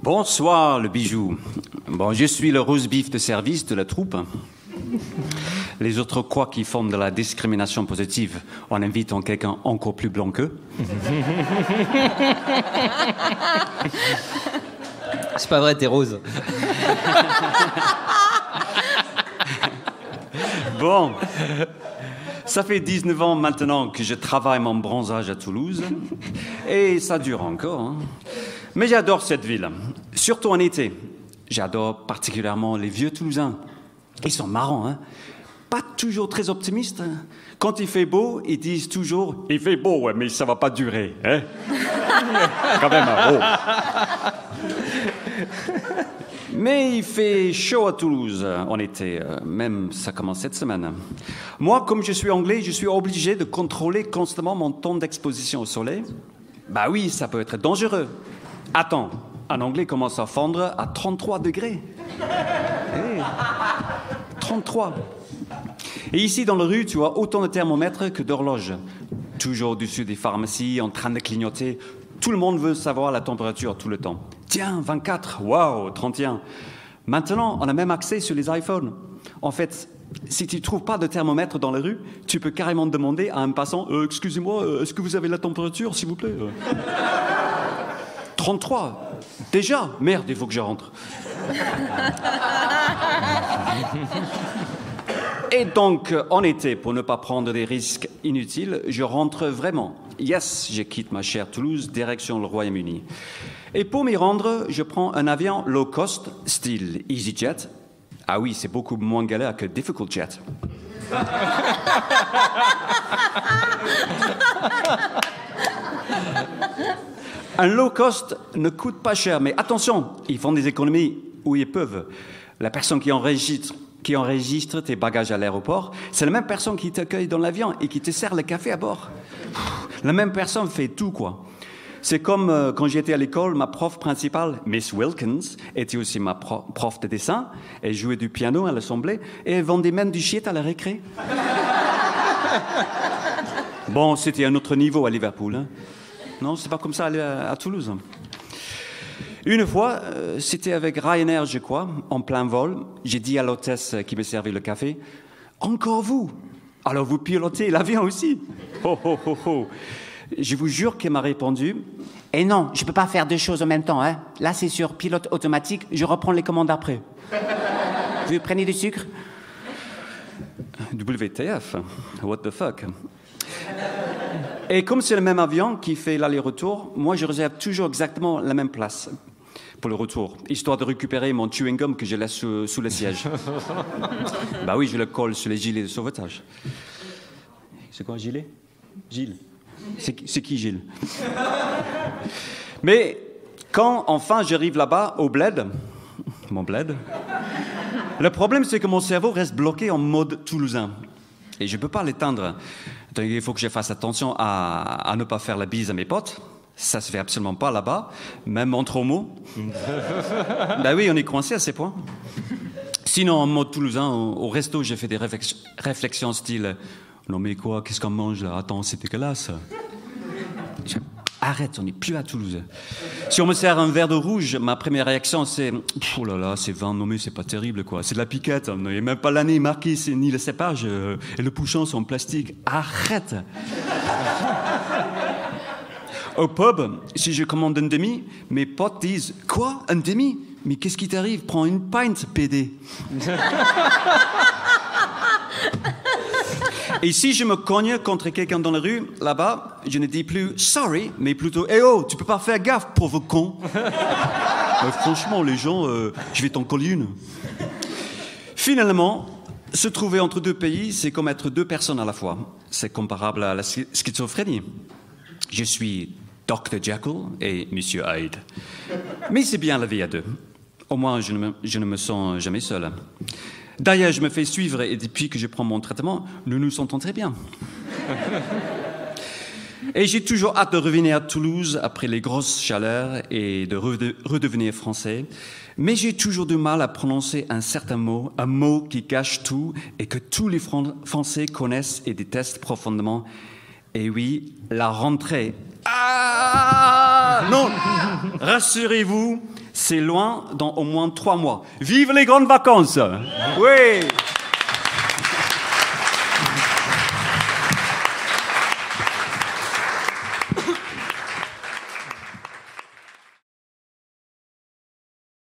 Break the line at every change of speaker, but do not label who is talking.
Bonsoir, le bijou. Bon, je suis le rose beef de service de la troupe. Les autres croient qu'ils font de la discrimination positive en invitant quelqu'un encore plus blanc qu'eux.
C'est pas vrai, t'es rose.
Bon, ça fait 19 ans maintenant que je travaille mon bronzage à Toulouse. Et ça dure encore. Hein. Mais j'adore cette ville, surtout en été. J'adore particulièrement les vieux Toulousains. Ils sont marrants, hein. Pas toujours très optimistes. Quand il fait beau, ils disent toujours « Il fait beau, ouais, mais ça va pas durer. Hein? » Quand même, Mais il fait chaud à Toulouse en été. Même ça commence cette semaine. Moi, comme je suis anglais, je suis obligé de contrôler constamment mon temps d'exposition au soleil. Bah oui, ça peut être dangereux. Attends, un anglais commence à fondre à 33 degrés. Hey, 33. Et ici, dans la rue, tu as autant de thermomètres que d'horloges. Toujours au-dessus des pharmacies, en train de clignoter. Tout le monde veut savoir la température tout le temps. Tiens, 24, waouh, 31. Maintenant, on a même accès sur les iPhones. En fait, si tu ne trouves pas de thermomètre dans la rue, tu peux carrément demander à un passant « Excusez-moi, est-ce que vous avez la température, s'il vous plaît ?» 33. Déjà? Merde, il faut que je rentre. Et donc, en été, pour ne pas prendre des risques inutiles, je rentre vraiment. Yes, je quitte ma chère Toulouse, direction le Royaume-Uni. Et pour m'y rendre, je prends un avion low cost, style EasyJet. Ah oui, c'est beaucoup moins galère que Difficult Jet. Un low cost ne coûte pas cher, mais attention, ils font des économies où ils peuvent. La personne qui enregistre tes bagages à l'aéroport, c'est la même personne qui t'accueille dans l'avion et qui te sert le café à bord. La même personne fait tout, quoi. C'est comme quand j'étais à l'école, ma prof principale, Miss Wilkins, était aussi ma prof de dessin. Elle jouait du piano à l'assemblée et elle vendait même du shit à la récré. Bon, c'était un autre niveau à Liverpool. Hein. Non, c'est pas comme ça à Toulouse. Une fois, c'était avec Ryanair, je crois, en plein vol. J'ai dit à l'hôtesse qui me servait le café, « Encore vous? Alors vous pilotez l'avion aussi ?» Oh, oh, oh, oh. Je vous jure qu'elle m'a répondu, « Eh non, je peux pas faire deux choses en même temps. Hein. Là, c'est sur pilote automatique, je reprends les commandes après. Vous prenez du sucre ?» WTF, what the fuck. Et comme c'est le même avion qui fait l'aller-retour, moi je réserve toujours exactement la même place pour le retour, histoire de récupérer mon chewing-gum que je laisse sous le siège. Bah oui, je le colle sur les gilets de sauvetage. C'est quoi, gilet? Gilles. C'est qui, Gilles? Mais quand enfin j'arrive là-bas, au bled, mon bled, le problème c'est que mon cerveau reste bloqué en mode toulousain. Et je ne peux pas l'éteindre. Donc, il faut que je fasse attention à ne pas faire la bise à mes potes. Ça ne se fait absolument pas là-bas, même entre homo. Ben oui, on est coincé à ces points. Sinon, en mode toulousain, au resto, j'ai fait des réflexions style « Non mais quoi, qu'est-ce qu'on mange là? Attends, c'est dégueulasse. » Arrête, on n'est plus à Toulouse. Si on me sert un verre de rouge, ma première réaction c'est « Oh là là, c'est vin, non mais c'est pas terrible quoi, c'est de la piquette, il n'y a même pas l'année marquée, ni le cépage, et le pouchon c'est en plastique. Arrête !» Au pub, si je commande un demi, mes potes disent « Quoi, un demi? Mais qu'est-ce qui t'arrive? Prends une pinte, PD. » Et si je me cogne contre quelqu'un dans la rue, là-bas, je ne dis plus « sorry », mais plutôt « eh oh, tu peux pas faire gaffe, pauvre con !» Franchement, les gens, je vais t'en coller une. Finalement, se trouver entre deux pays, c'est comme être deux personnes à la fois. C'est comparable à la schizophrénie. Je suis Dr. Jekyll et Monsieur Hyde. Mais c'est bien la vie à deux. Au moins, je ne me sens jamais seul. D'ailleurs, je me fais suivre et depuis que je prends mon traitement, nous nous sentons très bien. Et j'ai toujours hâte de revenir à Toulouse après les grosses chaleurs et de redevenir français. Mais j'ai toujours du mal à prononcer un certain mot, un mot qui cache tout et que tous les Français connaissent et détestent profondément. Et oui, la rentrée. Ah non, rassurez-vous, C'est loin dans au moins 3 mois. Vive les grandes vacances! Oui!